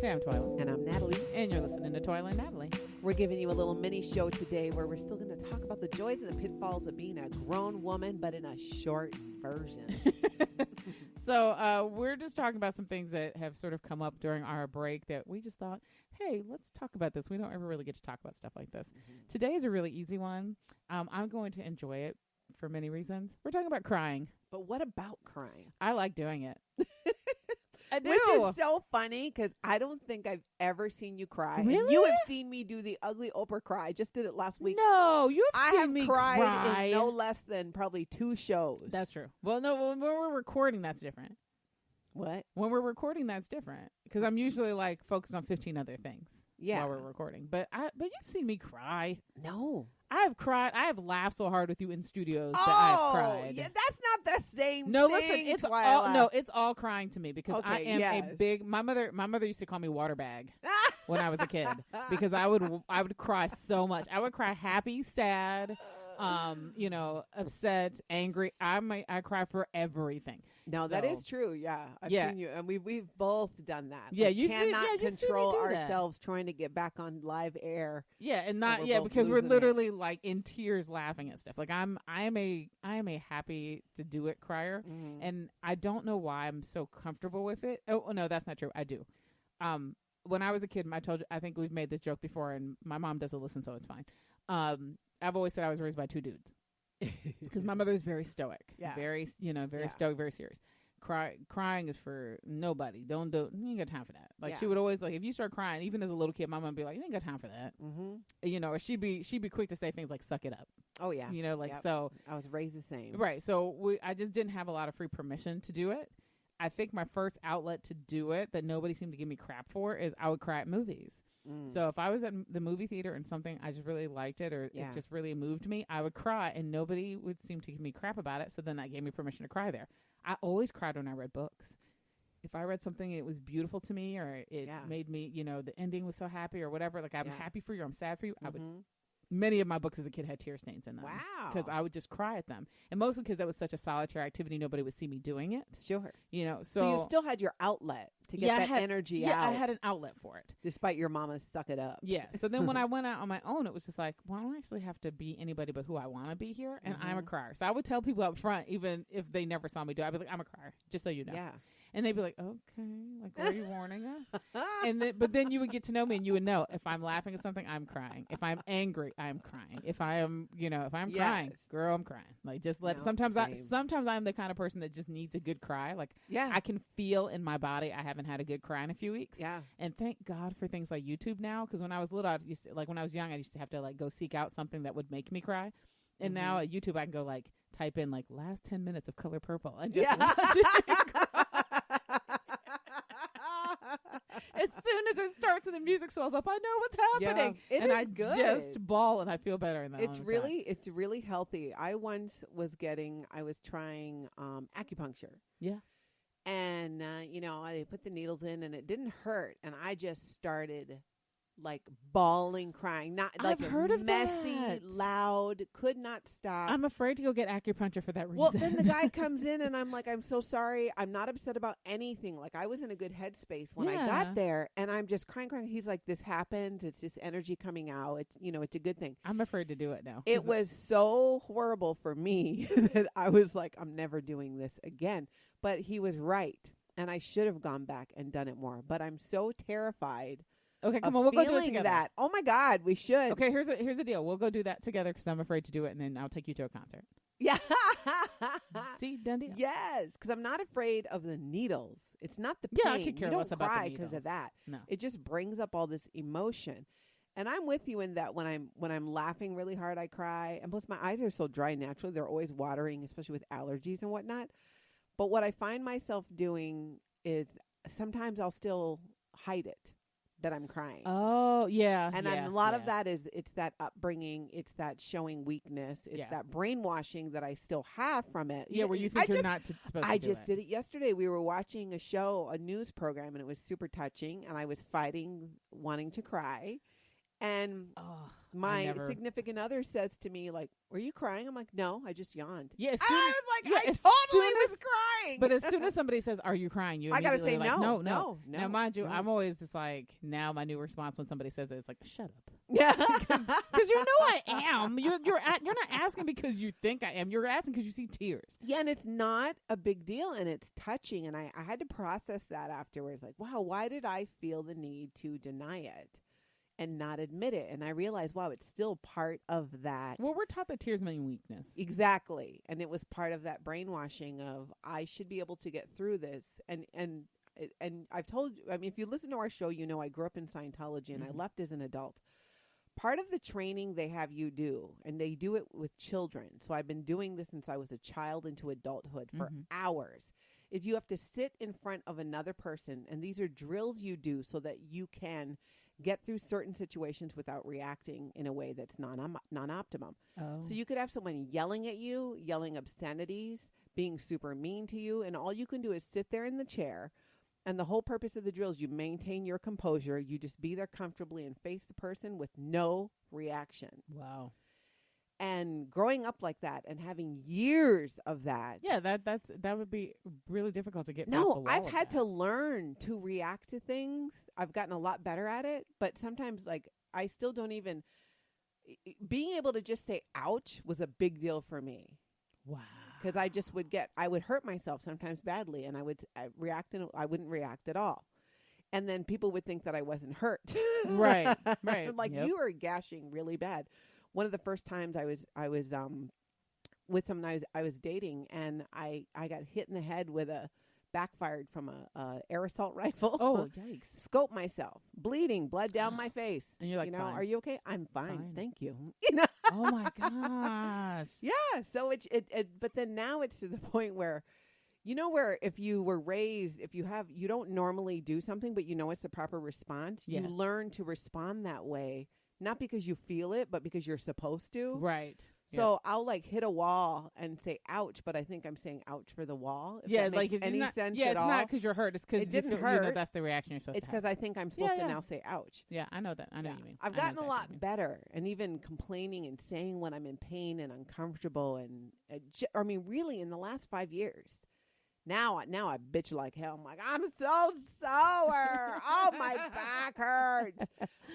Hey, I'm Twila. And I'm Natalie. And you're listening to Twila and Natalie. We're giving you a little mini show today where we're still going to talk about the joys and the pitfalls of being a grown woman, but in a short version. So we're just talking about some things that have sort of come up during our break that we just thought, hey, let's talk about this. We don't ever really get to talk about stuff like this. Mm-hmm. Today is a really easy one. I'm going to enjoy it for many reasons. We're talking about crying. But what about crying? I like doing it. I do. Which is so funny because I don't think I've ever seen you cry. Really? And you have seen me do the ugly Oprah cry. I just did it last week. No, you have seen me cried cry in no less than probably 2 shows. That's true. Well, no, when we're recording, that's different. What? When we're recording, that's different because I'm usually like focused on 15 other things. Yeah. While we're recording. But you've seen me cry. No. I have cried. I have laughed so hard with you in studios that I've cried. Yeah, that's not the same no, thing. Listen, it's all crying to me because I am a big my mother used to call me water bag when I was a kid because I would cry so much. I would cry happy, sad, upset, angry. I cry for everything. No, that is true. Yeah, I've seen you, and we've both done that. Yeah, you cannot control ourselves trying to get back on live air. Yeah, and not because we're literally like in tears laughing at stuff. Like I am a happy to do it crier, and I don't know why I'm so comfortable with it. Oh no, that's not true. I do. When I was a kid, I think we've made this joke before, and my mom doesn't listen, so it's fine. I've always said I was raised by 2 dudes. Because my mother is very stoic, very stoic, very serious. Crying is for nobody. You ain't got time for that. Like she would always if you start crying, even as a little kid, my mom would be like, you ain't got time for that. Mm-hmm. Or she'd be quick to say things like, suck it up. Oh yeah. So I was raised the same. Right. So I just didn't have a lot of free permission to do it. I think my first outlet to do it that nobody seemed to give me crap for is I would cry at movies. So if I was at the movie theater and something I just really liked it or it just really moved me, I would cry and nobody would seem to give me crap about it. So then that gave me permission to cry there. I always cried when I read books. If I read something, it was beautiful to me or it made me, the ending was so happy or whatever. Like I'm happy for you, I'm sad for you. I would. Many of my books as a kid had tear stains in them. Wow. Because I would just cry at them. And mostly because that was such a solitary activity, nobody would see me doing it. Sure. So you still had your outlet to get that energy out. Yeah, I had an outlet for it. Despite your mama's suck it up. Yeah. So then when I went out on my own, it was just like, well, I don't actually have to be anybody but who I want to be here. And I'm a crier. So I would tell people up front, even if they never saw me do it, I'd be like, I'm a crier, just so you know. Yeah. And they'd be like, okay, like, were you warning us? But then you would get to know me and you would know if I'm laughing at something, I'm crying. If I'm angry, I'm crying. If I am, if I'm crying, girl, I'm crying. Like just sometimes I'm the kind of person that just needs a good cry. Like I can feel in my body I haven't had a good cry in a few weeks. Yeah. And thank God for things like YouTube now. Because when I was little, when I was young, I used to have to go seek out something that would make me cry. And now at YouTube, I can go type in last 10 minutes of Color Purple and just watch it cry. As soon as it starts and the music swells up, I know what's happening. Yeah, and I just bawl and I feel better in that. It's really healthy. I was trying acupuncture. Yeah. And, I put the needles in and it didn't hurt. And I just started bawling, crying, not I've heard of messy, that. Loud, could not stop. I'm afraid to go get acupuncture for that reason. Well, then the guy comes in and I'm like, I'm so sorry. I'm not upset about anything. I was in a good headspace when I got there and I'm just crying. He's like, this happened. It's just energy coming out. It's, it's a good thing. I'm afraid to do it now. It was so horrible for me that I was like, I'm never doing this again. But he was right. And I should have gone back and done it more. But I'm so terrified. Okay, come on, we'll go do it together. Oh my God, we should. Okay, here's the deal. We'll go do that together because I'm afraid to do it, and then I'll take you to a concert. Yeah. See, done deal. Yes, because I'm not afraid of the needles. It's not the pain. Yeah, I could care less about the needles. Because of that. No. It just brings up all this emotion. And I'm with you in that when I'm laughing really hard, I cry. And plus, my eyes are so dry naturally; they're always watering, especially with allergies and whatnot. But what I find myself doing is sometimes I'll still hide it. That I'm crying. Oh, yeah. And a lot of that is, it's that upbringing. It's that showing weakness. It's that brainwashing that I still have from it. Yeah, where you think you're not supposed to do it. I just did it yesterday. We were watching a news program, and it was super touching. And I was wanting to cry. And my significant other says to me, like, "Were you crying?" I'm like, "No, I just yawned." Yeah, I was like, I totally was crying. But as soon as somebody says, "Are you crying?" You I gotta say like, no. Now, mind you, I'm always just like, now my new response when somebody says it, it's like, "Shut up." Yeah, because you know I am. You're not asking because you think I am. You're asking because you see tears. Yeah, and it's not a big deal, and it's touching. And I had to process that afterwards. Like, wow, why did I feel the need to deny it and not admit it? And I realized, wow, it's still part of that. Well, we're taught that tears mean weakness. Exactly, and it was part of that brainwashing of I should be able to get through this. And I've told you, I mean, if you listen to our show, you know I grew up in Scientology, and I left as an adult. Part of the training they have you do, and they do it with children, so I've been doing this since I was a child into adulthood for hours, is you have to sit in front of another person, and these are drills you do so that you can get through certain situations without reacting in a way that's non-optimum. Oh. So you could have someone yelling at you, yelling obscenities, being super mean to you, and all you can do is sit there in the chair. And the whole purpose of the drill is you maintain your composure. You just be there comfortably and face the person with no reaction. Wow. And growing up like that and having years of that. Yeah, that would be really difficult to get past the No, wall I've of had that. to learn to react to things. I've gotten a lot better at it. But sometimes, like, I still don't even. Being able to just say ouch was a big deal for me. Wow. Because I would hurt myself sometimes badly, and I react, and I wouldn't react at all. And then people would think that I wasn't hurt. Right. Like, you are gashing really bad. One of the first times I was with someone I was dating, and I got hit in the head with backfired from a air assault rifle. Oh, yikes. Scoped myself, bleeding, blood down my face. And you're like, fine. Are you okay? I'm fine. Thank you. Oh my gosh. Yeah. So but then now it's to the point where, where if you were raised, you don't normally do something, but it's the proper response. Yeah. You learn to respond that way, not because you feel it, but because you're supposed to. Right. So I'll like hit a wall and say ouch, but I think I'm saying ouch for the wall. If that like makes any sense yeah, at it's all. not because you're hurt. It's because it didn't hurt. That's the reaction you're supposed It's to have. because I think I'm supposed to now say ouch. Yeah, I know that. I know what you mean. I've gotten a lot better, and even complaining and saying when I'm in pain and uncomfortable, and really in the last 5 years. Now I bitch like hell. I'm like, I'm so sore. Oh, my back hurts.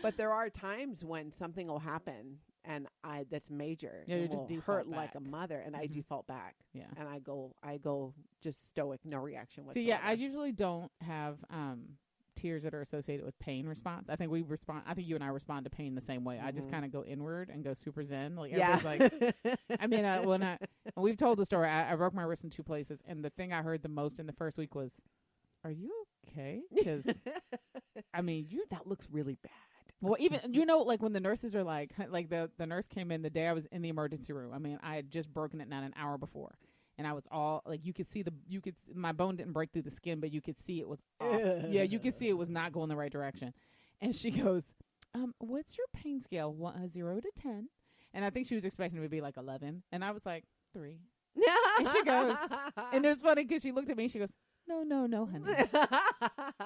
But there are times when something will happen, and that's major. Yeah, you will just hurt default like a back. mother, and I default back. Yeah. And I go just stoic, no reaction whatsoever. See, yeah, I usually don't have tears that are associated with pain response. I think you and I respond to pain the same way. I just kind of go inward and go super zen. Like, everybody's like, I mean, when we've told the story, I broke my wrist in 2 places, and the thing I heard the most in the first week was, "Are you okay?" Because I mean, that looks really bad. Well, even like when the nurses are like the nurse came in the day I was in the emergency room. I mean, I had just broken it not an hour before, and I was all like, my bone didn't break through the skin, but you could see it was off. Yeah, you could see it was not going the right direction. And she goes, "What's your pain scale? 0 to 10?" And I think she was expecting it to be like 11, and I was like 3. And she goes, and it was funny because she looked at me and she goes, No, honey.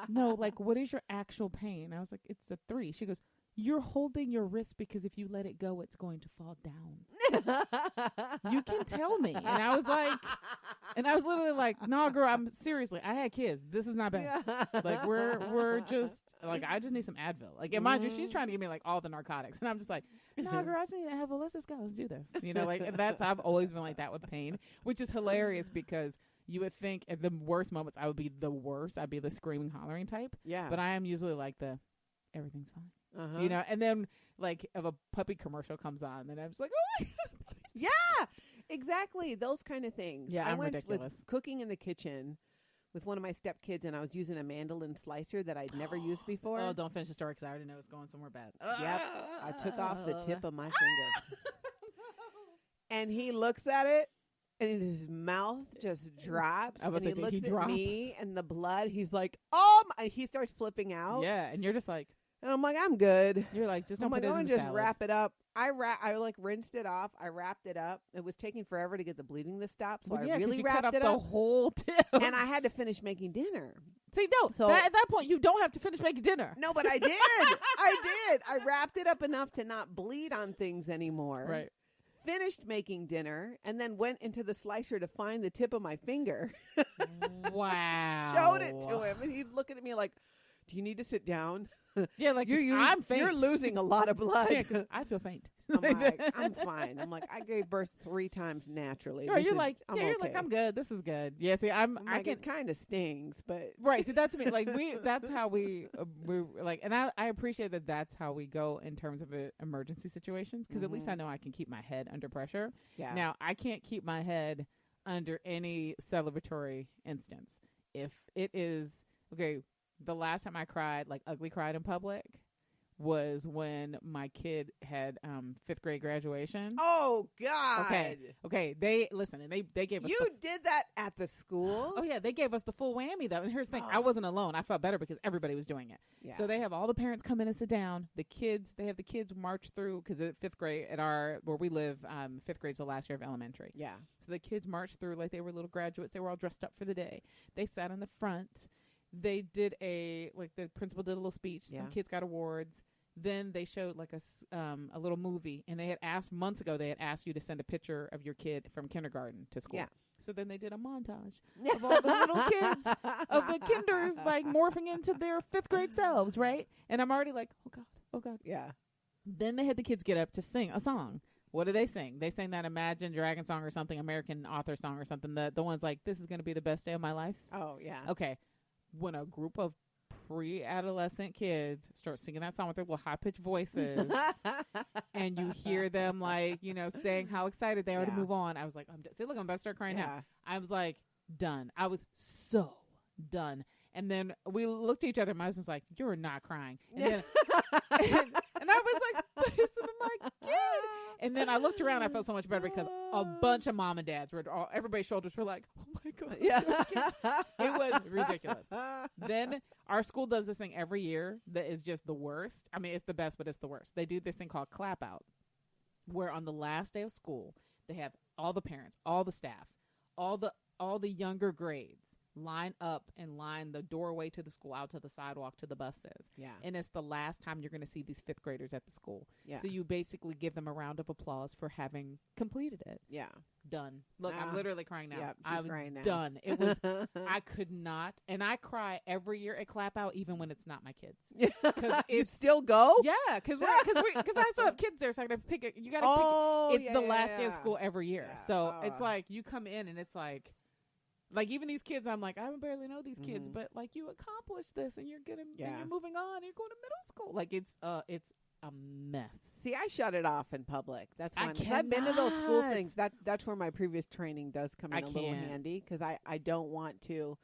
No, like, what is your actual pain? I was like, it's a 3. She goes, you're holding your wrist because if you let it go, it's going to fall down. You can tell me. And I was literally like, no, girl, seriously, I had kids. This is not bad. Like, we're just, like, I just need some Advil. Like, and mind you, she's trying to give me, like, all the narcotics. And I'm just like, no, girl, I just need Advil. Let's just go. Let's do this. Like, and I've always been like that with pain, which is hilarious because you would think at the worst moments I would be the worst. I'd be the screaming, hollering type. Yeah. But I am usually like everything's fine. Uh-huh. And then like if a puppy commercial comes on, then I'm just like, oh my God. Yeah, exactly. Those kind of things. Yeah, I went ridiculous. with cooking in the kitchen with one of my stepkids, and I was using a mandolin slicer that I'd never used before. Oh, don't finish the story because I already know it's going somewhere bad. Yep. I took off the tip of my finger. And he looks at it, and his mouth just drops. I was and like, he looks did he at drop? me and the blood. He's like, oh my. He starts flipping out. Yeah, and you're just like, and I'm like, I'm good. you're like, just don't I'm put like, it I'm in gonna the just salad. wrap it up. I like rinsed it off. I wrapped it up. It was taking forever to get the bleeding to stop, so Well, I yeah, 'cause really you wrapped cut up it the up. whole tip. And I had to finish making dinner. See, no. So at that point, you don't have to finish making dinner. No, but I did. I did. I wrapped it up enough to not bleed on things anymore. Right. Finished making dinner and then went into the slicer to find the tip of my finger. Wow. Showed it to him, and he's looking at me like, "Do you need to sit down?" Yeah, like I'm faint. You're losing a lot of blood. Yeah, 'cause I feel faint. I'm like, I'm fine. I'm like, I gave birth 3 times naturally. You're like, I'm you're okay. like, I'm good. This is good. Yeah, see, I'm like, it kind of stings, but right. See, that's me. Like that's how we like, and I appreciate that. That's how we go in terms of emergency situations, because at least I know I can keep my head under pressure. Yeah. Now I can't keep my head under any celebratory instance. If it is okay, the last time I cried, like ugly cried in public, was when my kid had 5th grade graduation. Oh God. Okay. They listen, and they gave us. You did that at the school? Oh yeah, they gave us the full whammy though. And here's the thing: I wasn't alone. I felt better because everybody was doing it. Yeah. So they have all the parents come in and sit down. They have the kids march through, because at 5th grade at where we live, 5th grade's the last year of elementary. Yeah. So the kids marched through like they were little graduates. They were all dressed up for the day. They sat in the front. They did the principal did a little speech. Yeah. Some kids got awards. Then they showed like a little movie, and they had asked months ago. They had asked you to send a picture of your kid from kindergarten to school. Yeah. So then they did a montage of all the little kids of the kinders like morphing into their 5th grade selves, right? And I'm already like, oh God. Yeah. Then they had the kids get up to sing a song. What do they sing? They sang that Imagine Dragon song or something, American author song or something. The one's like, this is going to be the best day of my life. Oh yeah. Okay. When a group of pre-adolescent kids start singing that song with their little high-pitched voices and you hear them like, saying how excited they are to move on, I was like, see, look, I'm about to start crying now. I was like, done. I was so done. And then we looked at each other, and my husband was like, you're not crying. And then and I was like, but it's my kid. And then I looked around, I felt so much better because a bunch of mom and dads everybody's shoulders were like, oh my God. Yeah. It was ridiculous. Then our school does this thing every year that is just the worst. I mean, it's the best, but it's the worst. They do this thing called clap out, where on the last day of school, they have all the parents, all the staff, all the younger grades line up and line the doorway to the school out to the sidewalk to the buses. Yeah. And it's the last time you're going to see these 5th graders at the school. Yeah. So you basically give them a round of applause for having completed it. Yeah. Done. Look, I'm literally crying now. Yeah, I'm crying now. done. It was, I could not, and I cry every year at clap out, even when it's not my kids. Because you still go? Yeah, because I still have kids there, so I got to pick it. You got to pick. It's the last day of school every year, so it's like you come in and it's like even these kids, I'm like, I barely know these kids, but like you accomplished this, and you're and you're moving on. And you're going to middle school. Like it's a mess. See, I shut it off in public. That's I when I've been to those school things. That's where my previous training does come in a little handy, because I don't want to.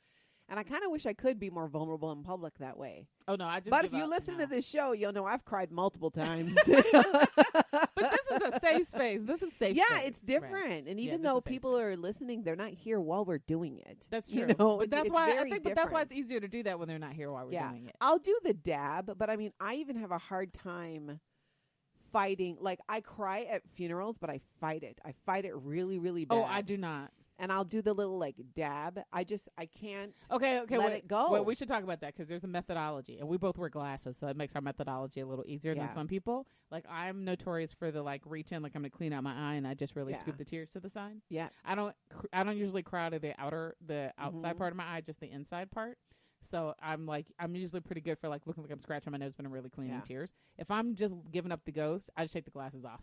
And I kind of wish I could be more vulnerable in public that way. Oh, no, I just But if you listen to this show, you'll know I've cried multiple times. But this is a safe space. This is safe. Yeah, it's different. Right. And even though people space. are listening, they're not here while we're doing it. That's true. You know, but that's it's why very I think. different. But that's why it's easier to do that when they're not here while we're doing it. I'll do the dab, but I mean, I even have a hard time fighting. Like, I cry at funerals, but I fight it. I fight it really, really bad. Oh, I do not. And I'll do the little like dab. I can't. Okay. Let it go. Well, we should talk about that, because there's a methodology, and we both wear glasses, so it makes our methodology a little easier than some people. Like, I'm notorious for the like reach in, like I'm gonna clean out my eye, and I just really scoop the tears to the side. Yeah. I don't usually cry to the outside part of my eye, just the inside part. So I'm usually pretty good for like looking like I'm scratching my nose, but I'm really cleaning tears. If I'm just giving up the ghost, I just take the glasses off.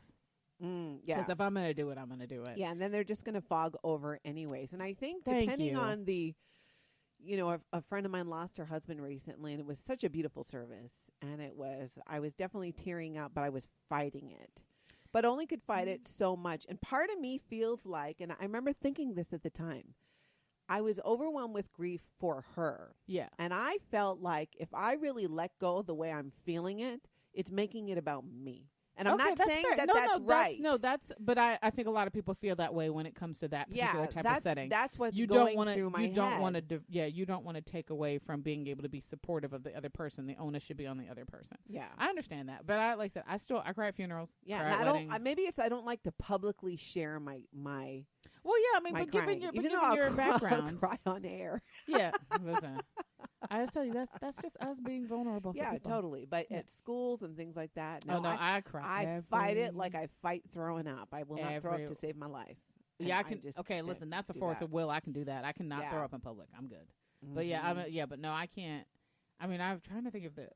Yeah. Because if I'm going to do it, I'm going to do it. Yeah, and then they're just going to fog over anyways. And I think depending on the, a friend of mine lost her husband recently, and it was such a beautiful service. And I was definitely tearing up, but I was fighting it. But only could fight it so much. And part of me feels like, and I remember thinking this at the time, I was overwhelmed with grief for her. Yeah. And I felt like if I really let go of the way I'm feeling it, it's making it about me. And I'm not saying that's right. But I think a lot of people feel that way when it comes to that particular type of setting. That's what's going through my head. You don't want to take away from being able to be supportive of the other person. The onus should be on the other person. Yeah. I understand that. But like I said, I cry at funerals. Yeah. And I don't like to publicly share my well, yeah, I mean, but given your background, I'll cry on air. Yeah. Listen. I just tell you that's just us being vulnerable. Yeah, for people. totally. But Yeah. at schools and things like that, Oh no, I cry. I fight it like I fight throwing up. I will not throw up to save my life. Yeah, And I can. just Okay, can't listen, that's a do force that. of will. I can do that. I cannot Yeah. throw up in public. I'm good. But yeah, but no, I can't. I mean, I'm trying to think of the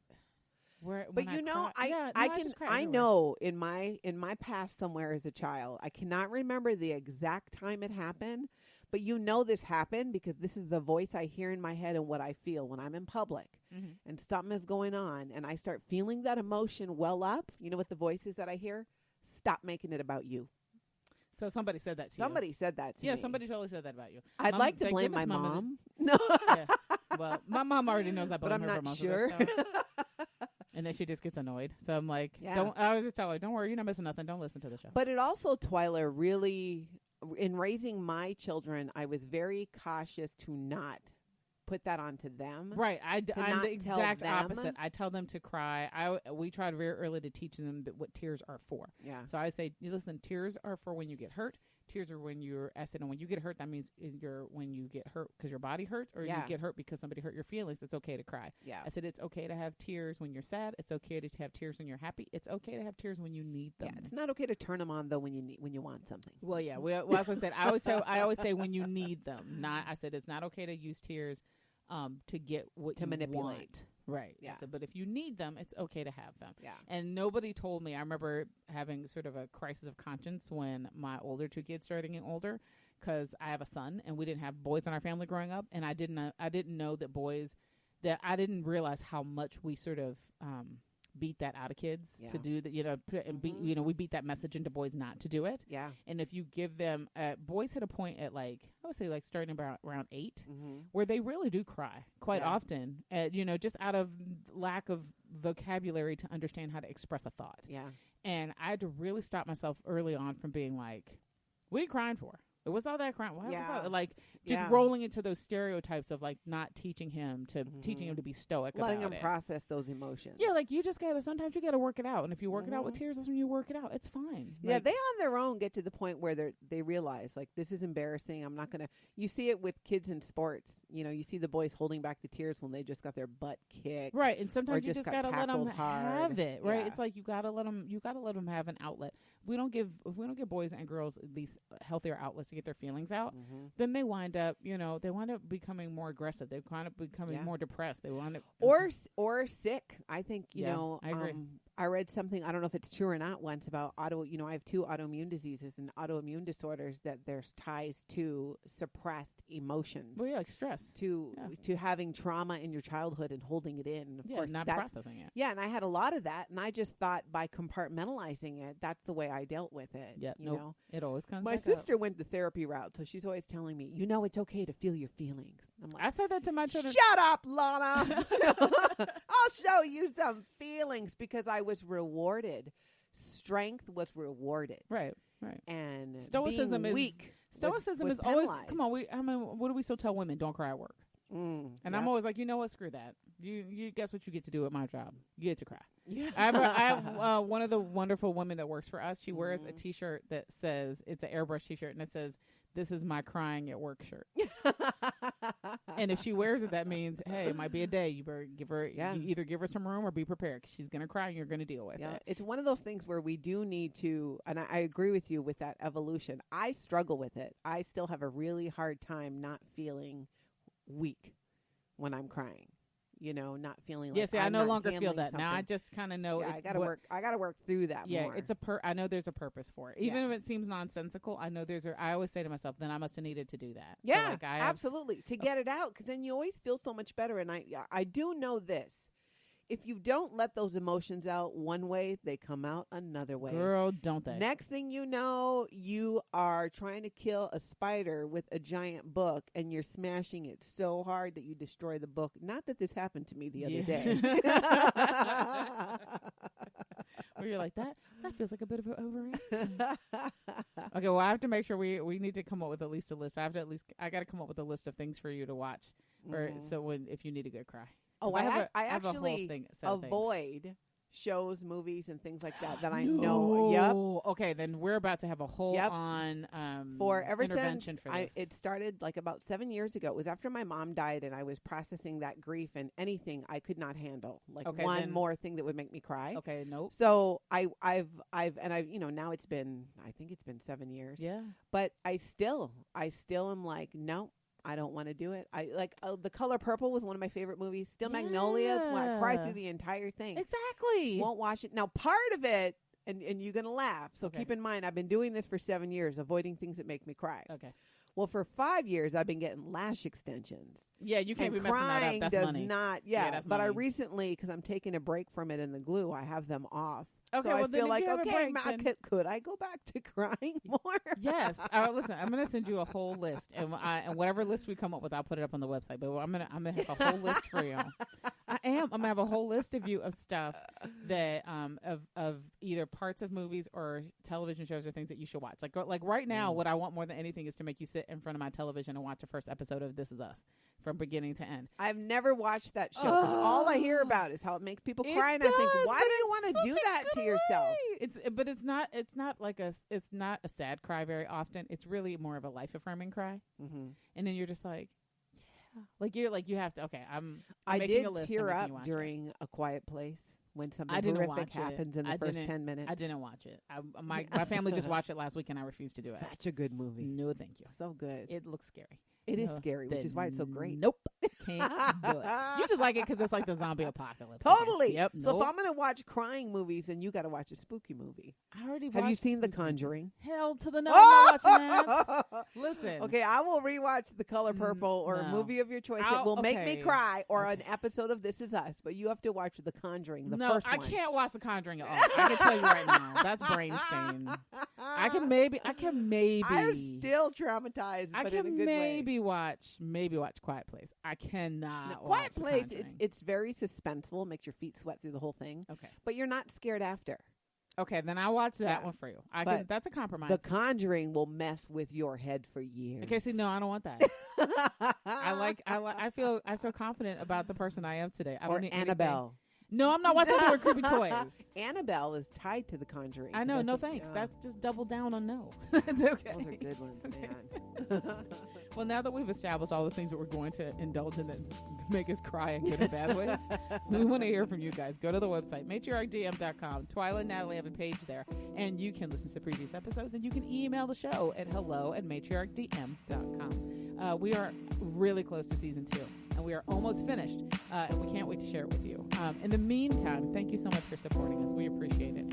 where. But when you know, cry, yeah, I no, can. just cry I everywhere. know in my past somewhere as a child, I cannot remember the exact time it happened. But you know this happened because this is the voice I hear in my head and what I feel when I'm in public and something is going on and I start feeling that emotion well up. You know what the voice is that I hear? Stop making it about you. So somebody said that to you. Somebody said that to me. Yeah, somebody totally said that about you. I'd Mom, like to thank blame my goodness mom. No, Yeah. Well, my mom already knows I but blame I'm her for not most sure. of it. So. And then she just gets annoyed. So I'm like, Yeah. I always just tell her, don't worry, you're not missing nothing. Don't listen to the show. But it also, Twila, really, in raising my children, I was very cautious to not put that onto them. Right. I'm not the tell exact them. opposite. I tell them to we tried very early to teach them what tears are for. Yeah. So I say, listen, tears are for when you get hurt. Tears are when you're and when you get hurt, that means when you get hurt because your body hurts, or you get hurt because somebody hurt your feelings. It's okay to cry. Yeah. I said it's okay to have tears when you're sad. It's okay to have tears when you're happy. It's okay to have tears when you need them. Yeah. It's not okay to turn them on though when you want something. Well, yeah. Well, as I said, I always say when you need them. I said it's not okay to use tears to get what To you manipulate. want. Right. Yeah. I said, but if you need them, it's okay to have them. Yeah. And nobody told me. I remember having sort of a crisis of conscience when my older two kids started getting older, because I have a son and we didn't have boys in our family growing up, and I didn't know that I didn't realize how much we sort of beat that out of kids to do that, we beat that message into boys not to do it. Yeah. And if you give them, boys hit a point at I would say starting about around 8, where they really do cry quite often, just out of lack of vocabulary to understand how to express a thought. Yeah. And I had to really stop myself early on from being like, what are you crying for? What's all that crying? Rolling into those stereotypes of not teaching him to be stoic, letting about him it. process those emotions. Yeah, you just sometimes you gotta work it out, and if you work it out with tears, that's when you work it out. It's fine. Yeah, they on their own get to the point where they realize this is embarrassing. I'm not gonna. You see it with kids in sports. You see the boys holding back the tears when they just got their butt kicked. Right, and sometimes you just gotta let them hard. have it. Right, Yeah. it's you gotta let them have an outlet. If we don't give boys and girls these healthier outlets to get their feelings out, then they wind up becoming more aggressive. They wind up becoming more depressed. They wind up or sick. I think I agree. I read something, I don't know if it's true or not, once about I have 2 autoimmune diseases and autoimmune disorders that there's ties to suppressed emotions. Well, yeah, like stress. To having trauma in your childhood and holding it in. Of course, not processing it. Yeah, and I had a lot of that, and I just thought by compartmentalizing it, that's the way I dealt with it. Yeah, you know? It always comes My back sister up. went the therapy route, so she's always telling me, it's okay to feel your feelings. I'm like, I said that to my children. Shut up, Lana. I'll show you some feelings, because I was rewarded. Strength was rewarded. Right. And stoicism being weak. Stoicism was is always, penalized. come on, what do we still tell women? Don't cry at work. And I'm always like, you know what? Screw that. You guess what you get to do at my job? You get to cry. Yeah. I have one of the wonderful women that works for us. She wears a T-shirt that says, it's an airbrush T-shirt, and it says, "This is my crying at work shirt." And if she wears it, that means, hey, it might be a day. You better give her, you either give her some room or be prepared, 'cause she's going to cry and you're going to deal with it. It's one of those things where we do need to, and I agree with you with that evolution. I struggle with it. I still have a really hard time not feeling weak when I'm crying. Not feeling like I I'm no not longer feel handling that. Now I something. just kind of know. Yeah, I gotta work through that. Yeah, more. I know there's a purpose for it. Even if it seems nonsensical, I know I always say to myself, then I must have needed to do that. Yeah, so absolutely. To get it out, because then you always feel so much better. And I do know this. If you don't let those emotions out one way, they come out another way. Girl, don't they? Next thing you know, you are trying to kill a spider with a giant book, and you're smashing it so hard that you destroy the book. Not that this happened to me the other day. Where you're like, that feels like a bit of an overreaction. Okay, well, I have to make sure we need to come up with at least a list. I got to come up with a list of things for you to watch, if you need a good cry. Oh, I actually things. avoid shows, movies, and things like that I know. Yep. Okay, then we're about to have a whole on intervention for this. It started like about 7 years ago. It was after my mom died, and I was processing that grief and anything I could not handle. Like one more thing that would make me cry. Okay, nope. So I've now it's been, I think it's been 7 years. Yeah. But I still am like, no. I don't want to do it. I like The Color Purple was one of my favorite movies. Still Magnolias. I cry through the entire thing. Exactly. Won't watch it. Now, part of it, and you're going to laugh. So keep in mind, I've been doing this for 7 years, avoiding things that make me cry. Okay. Well, for 5 years, I've been getting lash extensions. Yeah, you can't be messing that up. That's does money. Not. Yeah, that's but money. I recently, because I'm taking a break from it in the glue, I have them off. Okay, so well, I then feel if like, you have a okay, break, could I go back to crying more? Yes. Listen, I'm going to send you a whole list, and whatever list we come up with, I'll put it up on the website. But I'm gonna have a whole list for you. I'm gonna have a whole list of stuff that of either parts of movies or television shows or things that you should watch. Like right now, what I want more than anything is to make you sit in front of my television and watch the first episode of This Is Us from beginning to end. I've never watched that show. 'Cause all I hear about is how it makes people cry, and I think, why do you want to do that to yourself? It's not a sad cry very often. It's really more of a life affirming cry. Mm-hmm. And then you're just like, yeah, you have to. Okay, I did tear up during A Quiet Place when something horrific happens in the first 10 minutes. I didn't watch it. My family just watched it last week, and I refused to do it. Such a good movie. No, thank you. So good. It looks scary. It is scary, which is why it's so great. Nope. Can't do it. You just like it because it's like the zombie apocalypse. Totally. Yep. So if I'm going to watch crying movies, then you got to watch a spooky movie. I already Have you seen The Conjuring? Hell to the no. I'm not watching that. Listen. Okay, I will rewatch The Color Purple or a movie of your choice that will make me cry, or an episode of This Is Us. But you have to watch The Conjuring, the first one. No, I can't watch The Conjuring at all. I can tell you right now. That's brain stain. I can maybe. I'm still traumatized, but in a good way. Maybe watch Quiet Place. I cannot. Quiet Place, it's very suspenseful, makes your feet sweat through the whole thing. Okay. But you're not scared after. Okay, then I'll watch that one for you. That's a compromise. The Conjuring will mess with your head for years. Okay, see, no, I don't want that. I feel confident about the person I am today. I don't need Annabelle. No, I'm not watching more creepy toys. Annabelle is tied to The Conjuring. I know. No thanks. That's just double down on no. It's okay. Those are good ones, man. Well, now that we've established all the things that we're going to indulge in that make us cry in good and bad ways, we want to hear from you guys. Go to the website, matriarchdm.com. Twila and Natalie have a page there, and you can listen to previous episodes, and you can email the show at hello@matriarchdm.com. We are really close to season 2, and we are almost finished, and we can't wait to share it with you. In the meantime, thank you so much for supporting us. We appreciate it.